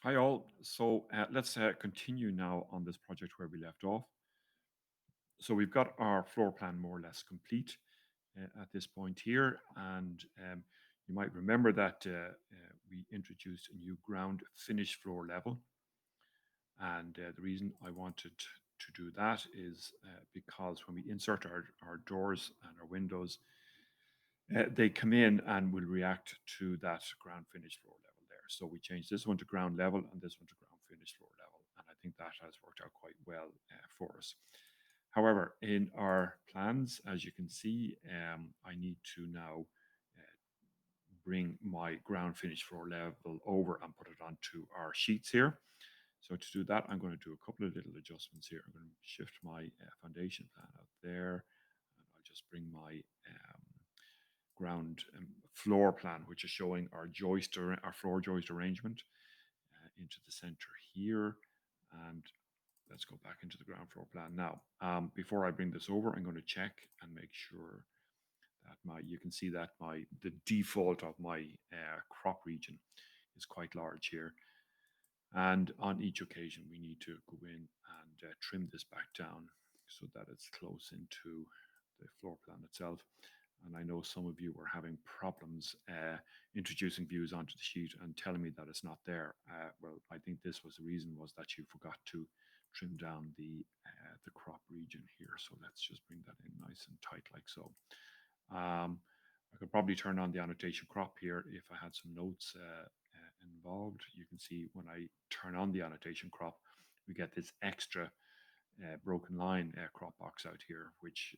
Hi all. So let's continue now on this project where we left off. So we've got our floor plan more or less complete at this point here, and you might remember that we introduced a new ground finish floor level. And the reason I wanted to do that is because when we insert our doors and our windows, they come in and will react to that ground finish floor level there. So we changed this one to ground level and this one to ground finish floor level. And I think that has worked out quite well for us. However, in our plans, as you can see, I need to now bring my ground finish floor level over and put it onto our sheets here. So to do that, I'm going to do a couple of little adjustments here. I'm going to shift my foundation plan out there, and I'll just bring my ground floor plan, which is showing our our floor joist arrangement into the center here. And let's go back into the ground floor plan now. Before I bring this over, I'm going to check and make sure that you can see that the default of my crop region is quite large here. And on each occasion, we need to go in and trim this back down so that it's close into the floor plan itself. And I know some of you were having problems introducing views onto the sheet and telling me that it's not there. Well, I think this was the reason, was that you forgot to trim down the crop region here. So let's just bring that in nice and tight like so. I could probably turn on the annotation crop here if I had some notes involved. You can see when I turn on the annotation crop, we get this extra broken line crop box out here, which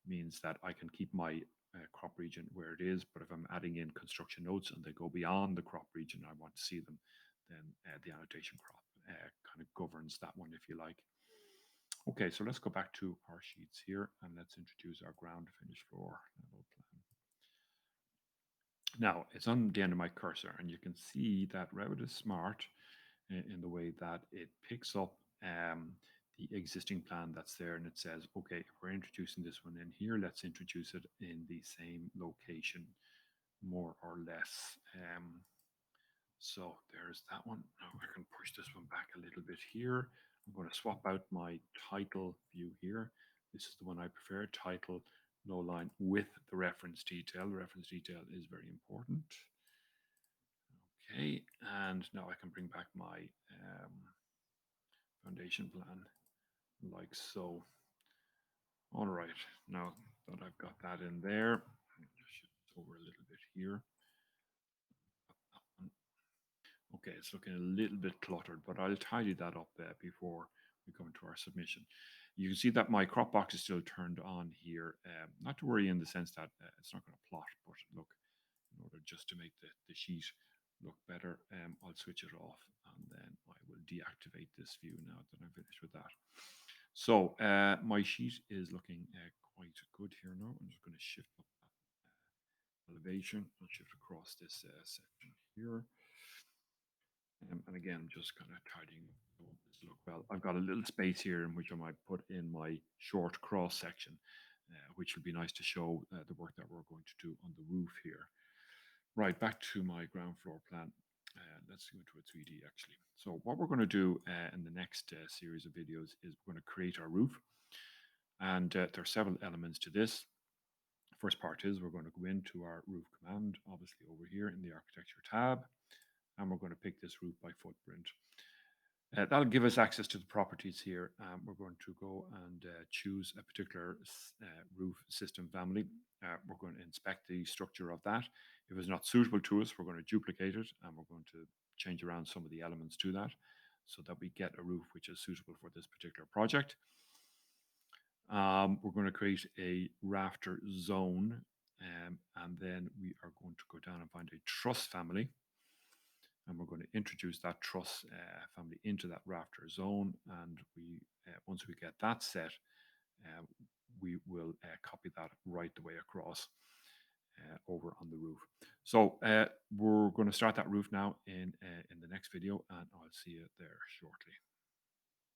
means that I can keep my crop region where it is. But if I'm adding in construction notes and they go beyond the crop region, I want to see them, then the annotation crop kind of governs that one, if you like. Okay, so let's go back to our sheets here and let's introduce our ground finish floor level plan. Now, it's on the end of my cursor, and you can see that Revit is smart in the way that it picks up the existing plan that's there, and it says, okay, if we're introducing this one in here, let's introduce it in the same location, more or less. So there's that one. Now I can push this one back a little bit here. I'm going to swap out my title view here. This is the one I prefer, title, no line with the reference detail. The reference detail is very important. Okay, and now I can bring back my foundation plan like so. All right, now that I've got that in there, I'll just shift this over a little bit here. Okay, it's looking a little bit cluttered, but I'll tidy that up before we come into our submission. You can see that my crop box is still turned on here. Not to worry in the sense that it's not going to plot, but look, in order just to make the sheet look better, I'll switch it off and then I will deactivate this view now that I'm finished with that. So my sheet is looking quite good here now. I'm just going to shift up that elevation and shift across this section here. And again, just kind of tidying this look well. I've got a little space here in which I might put in my short cross section, which will be nice to show the work that we're going to do on the roof here. Right, back to my ground floor plan. Let's go to a 3D actually. So what we're going to do in the next series of videos is we're going to create our roof. And there are several elements to this. First part is we're going to go into our roof command, obviously over here in the architecture tab, and we're going to pick this roof by footprint. That'll give us access to the properties here. We're going to go and choose a particular roof system family. We're going to inspect the structure of that. If it's not suitable to us, we're going to duplicate it and we're going to change around some of the elements to that so that we get a roof which is suitable for this particular project. We're going to create a rafter zone, and then we are going to go down and find a truss family. And we're going to introduce that truss family into that rafter zone. And once we get that set, we will copy that right the way across over on the roof. So we're going to start that roof now in the next video, and I'll see you there shortly.